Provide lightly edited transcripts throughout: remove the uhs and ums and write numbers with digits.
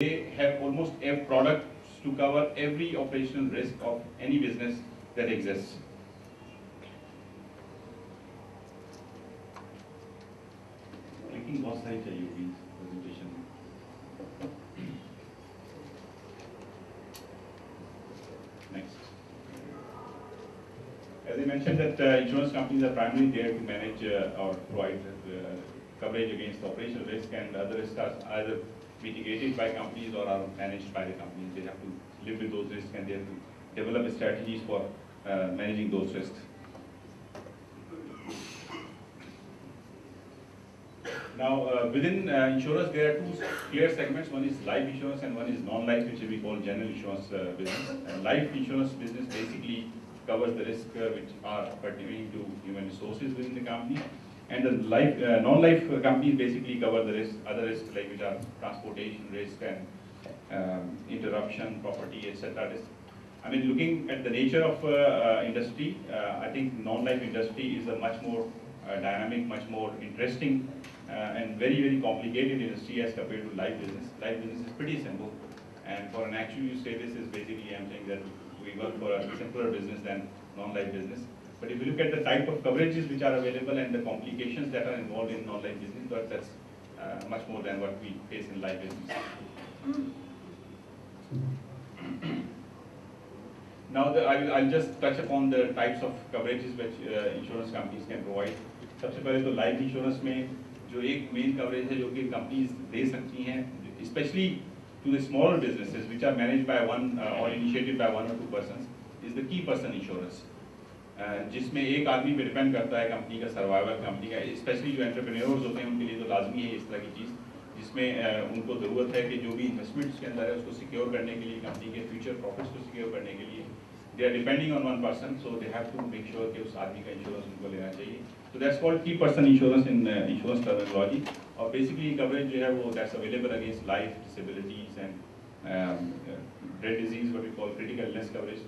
They have almost a product to cover every operational risk of any business that exists. Clicking बहुत सारी चाहिए होगी presentation में. Next. As I mentioned that insurance companies are primarily there to manage or provide coverage against operational risk, and other risks are either mitigated by companies or are managed by the companies. They have to live with those risks and they have to develop strategies for managing those risks. Now, within insurance, there are two clear segments. One is life insurance and one is non-life, which we call general insurance business. And life insurance business basically covers the risks which are pertaining to human resources within the company. And the non-life companies basically cover the risks, other risks like which are transportation risk and interruption, property, etc. risk. I mean, looking at the nature of industry, I think non-life industry is a much more dynamic, much more interesting and very complicated industry as compared to life business. Life business is pretty simple, and for an actuary you say this is basically, I'm saying that we work for a simpler business than non-life business. But if you look at the type of coverages which are available and the complications that are involved in non-life business, that's much more than what we face in life business. Now, I'll just touch upon the types of coverages which insurance companies can provide. सबसे पहले तो life insurance में जो एक main coverage है जो कि companies दे सकती हैं, especially to the smaller businesses which are managed by one or initiated by one or two persons, is the key person insurance. जिसमें एक आदमी पे डिपेंड करता है कंपनी का सर्वाइवल, कंपनी का स्पेशली जो एंटरप्रेन्योर्स होते हैं उनके लिए तो लाजमी है इस तरह की चीज़, जिसमें उनको ज़रूरत है कि जो भी इन्वेस्टमेंट्स के अंदर है उसको सिक्योर करने के लिए, कंपनी के फ्यूचर प्रॉफिट्स को सिक्योर करने के लिए they are depending on one person, so they have to make sure कि उस आदमी का इंश्योरेंस उनको लेना चाहिए. So that's called key person insurance in insurance terminology. और basically coverage जो है वो that's available against life, disabilities and dread disease, what we call critical illness coverage.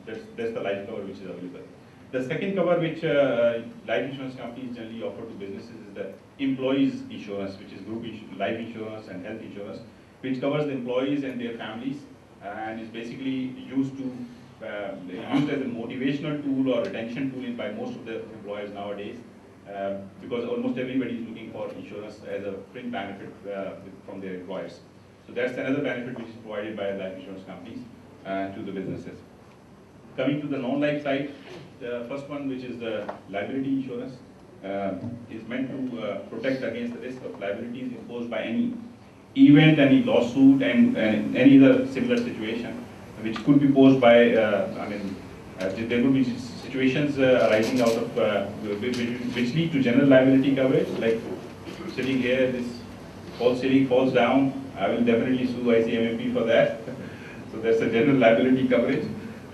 That's the life cover which is available. The second cover which life insurance companies generally offer to businesses is the employees insurance, which is group life insurance and health insurance, which covers the employees and their families and is basically used as a motivational tool or retention tool by most of the employers nowadays, because almost everybody is looking for insurance as a fringe benefit from their employers. So that's another benefit which is provided by life insurance companies to the businesses. Coming to the non-life side, the first one, which is the liability insurance, is meant to protect against the risk of liabilities imposed by any event, any lawsuit, and any other similar situation, which could be posed by, there could be situations arising out of, which lead to general liability coverage, like sitting here, this ceiling falls down, I will definitely sue ICMAP for that. So that's a general liability coverage.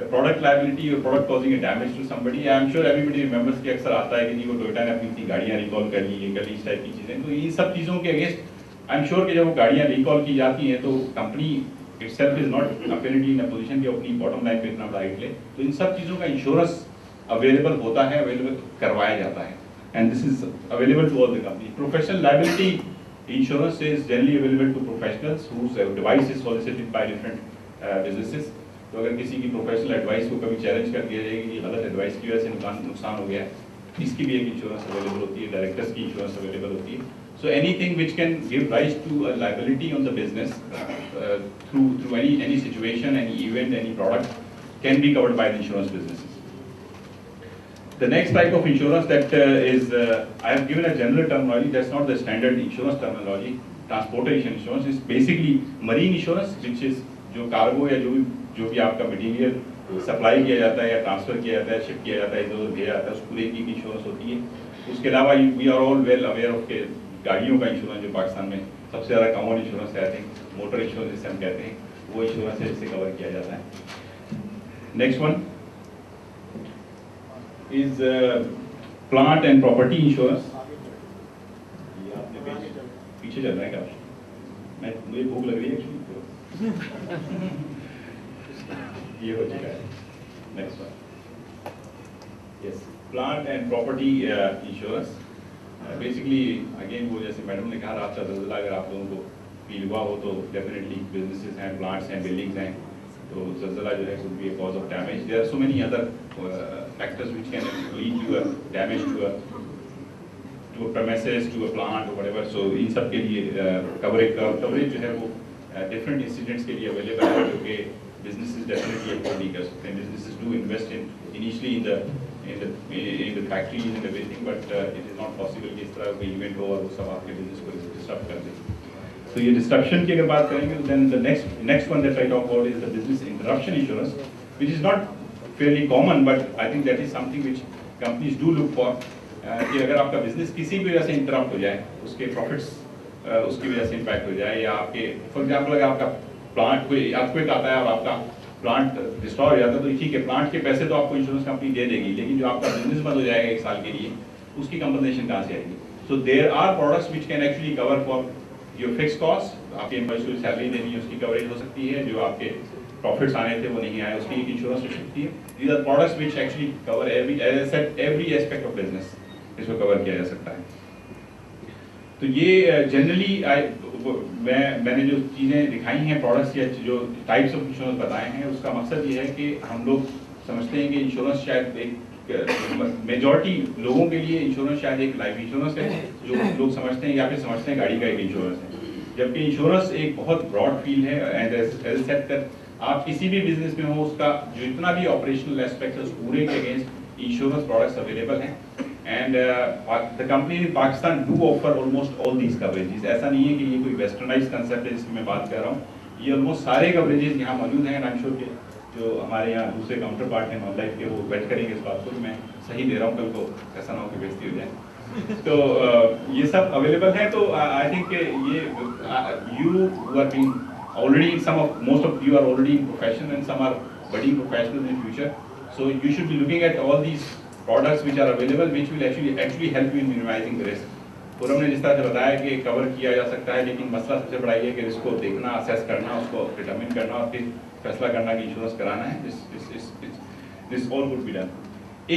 Product liability or product causing a damage to somebody, I am sure everybody remembers कि अक्सर आता है कि जी वो Toyota ने अपनी इतनी गाड़ियाँ रिकॉल कर ली, ये कर ली, इस टाइप की चीज़ें. तो इन सब चीज़ों के अगेंस्ट आई एम श्योर कि जब वो गाड़ियाँ रिकॉल की जाती हैं तो company itself is not apparently in a position कि अपनी बॉटम लाइन पे इतना बड़ा हिट ले. तो इन सब चीज़ों का इंश्योरेंस अवेलेबल होता है, अवेलेबल करवाया जाता है, and this is available to all the companies. Professional liability insurance is generally available to professionals whose device is solicited by different businesses. तो अगर किसी की प्रोफेशनल एडवाइस को कभी चैलेंज कर दिया जाएगा कि गलत एडवाइस की वजह से नुकसान हो गया है, इसकी भी एक इंश्योरेंस अवेलेबल होती है, डायरेक्टर्स की इंश्योरेंस अवेलेबल होती है. So anything which can give rise to a liability on the business through any situation, any event, any product can be covered by the insurance businesses. The next type of insurance that I have given a general terminology, that's not the standard insurance terminology. Transportation insurance is basically marine insurance, which is जो cargo या जो भी आपका material supply किया जाता है या transfer किया जाता है, शिप किया जाता है, इधर उधर भेजा जाता है, उस पूरे की इंश्योरेंस होती है. उसके अलावा we are all well aware of के गाड़ियों का इंश्योरेंस जो पाकिस्तान में सबसे ज़्यादा कॉमन इंश्योरेंस है, आई थिंक मोटर इंश्योरेंस जिसे हम कहते हैं, वो इंश्योरेंस है जिससे कवर किया जाता है. Next one is plant and property insurance. ये आपने पीछे चल रहा है क्या? मुझे भूख लग रही है एक्चुअली. ये हो चुका है. Next one, yes, plant and property insurance. Basically again वो जैसे मैडम ने कहा, रात का ज़लज़ला अगर आप लोगों को फील हुआ हो तो डेफिनेटली बिजनेसेस हैं, प्लांट्स हैं, बिल्डिंग्स हैं, तो ज़लज़ला जो है could be a cause of damage. There are so many other factors which can lead to a damage to a premises, to a plant or whatever. So इन सब के लिए coverage जो है वो different incidents के लिए available है, जो कि businesses definitely afford नहीं कर सकते हैं. Businesses do invest initially in the factories and everything, but it is not possible कि इस तरह कोई event हो और वो सब आपके business को disrupt कर दे. So ये disruption की अगर बात करेंगे, then the next one that I talk about is the business interruption insurance, which is not fairly common, but I think that is something which companies do look for. कि अगर आपका business किसी भी वजह से interrupt हो जाए, उसके profits उसकी वजह से impact हो जाए, या आपके for example अगर आपका plant कोई earthquake आता है और आपका plant destroy हो जाता है, तो ठीक है, plant के पैसे तो आपको insurance company दे देगी, लेकिन जो आपका business बंद हो जाएगा एक साल के लिए, उसकी compensation कहाँ से आएगी? So there are products which can actually cover for your fixed cost, आपके एम्प्लॉइज को सैलरी देनी है उसकी कवरेज हो सकती है, जो आपके प्रॉफिट्स आने थे वो नहीं आए उसकी एक इंश्योरेंस हो सकती है. These are products which actually cover every, as I said, every aspect of business इसको कवर किया जा सकता है. तो ये जनरली मैंने जो चीज़ें दिखाई हैं प्रोडक्ट्स या जो टाइप्स ऑफ इंश्योरेंस बताए हैं, उसका मकसद ये है कि हम लोग समझते हैं कि इंश्योरेंस शायद एक मेजॉरिटी लोगों के लिए इंश्योरेंस शायद एक लाइफ इंश्योरेंस है जो लोग समझते हैं, या फिर समझते हैं गाड़ी का एक इंश्योरेंस है, जबकि इंश्योरेंस एक बहुत ब्रॉड फील्ड है. एंड एज सेड दैट आप किसी भी बिजनेस में हो, उसका जो इतना भी ऑपरेशनल एस्पेक्ट है उस पूरे के अगेंस्ट इंश्योरेंस प्रोडक्ट्स अवेलेबल हैं. And the company in Pakistan do offer almost all these coverages. ऐसा नहीं है कि ये कोई वेस्टर्नाइज कंसेप्ट है जिसकी मैं बात कर रहा हूँ, ये ऑलमोस्ट सारे कवरेजेस यहाँ मौजूद हैं. आई एम श्योर के जो हमारे यहाँ दूसरे काउंटर पार्ट हैं नॉन लाइफ के, वो वेट करेंगे इस बात को कि मैं सही दे रहा हूँ, कल को ऐसा ना हो कि बेइज्जती हो जाए. तो ये सब अवेलेबल है. तो आई थिंक ये you are being already, most of you are already in profession and some are budding professionals in future. So you should be looking at all these products which are available, which will actually help you in minimizing the risk. पूरम ने जिस तरह से बताया कि cover किया जा सकता है, लेकिन मसला सबसे बड़ा ये है कि रिस्क को देखना, असेस करना, उसको डिटरमिन करना और फिर फैसला करना कि इंश्योरेंस कराना है. This all would be done.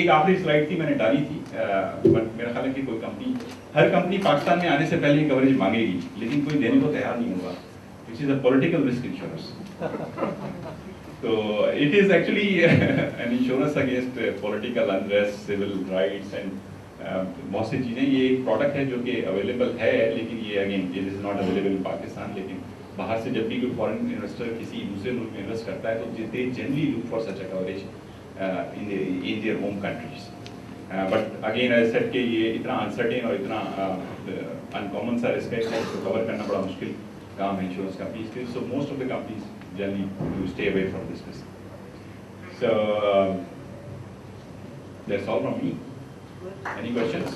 एक आखिरी स्लाइड थी मैंने डाली थी, बट मेरा ख्याल है कि कोई कंपनी, हर कंपनी पाकिस्तान में आने से पहले ही कवरेज मांगेगी, लेकिन कोई देने को तैयार नहीं होगा. Which is a political risk insurance. So it is actually an insurance against political unrest, civil rights and बहुत सी चीज़ें. ये एक प्रोडक्ट है जो कि अवेलेबल है, लेकिन ये again it is not available in Pakistan. लेकिन बाहर से जब भी कोई फॉरेन इन्वेस्टर किसी दूसरे मुल्क में इन्वेस्ट करता है तो they generally look for such a coverage in their home countries. But again as said कि ये इतना अनसर्टेन और इतना अनकॉमन सा रिस्क है कि इसको कवर करना बड़ा मुश्किल काम है इंश्योरेंस कंपनीज के. So most of the companies generally do stay away from this business. So that's all from me. Any questions?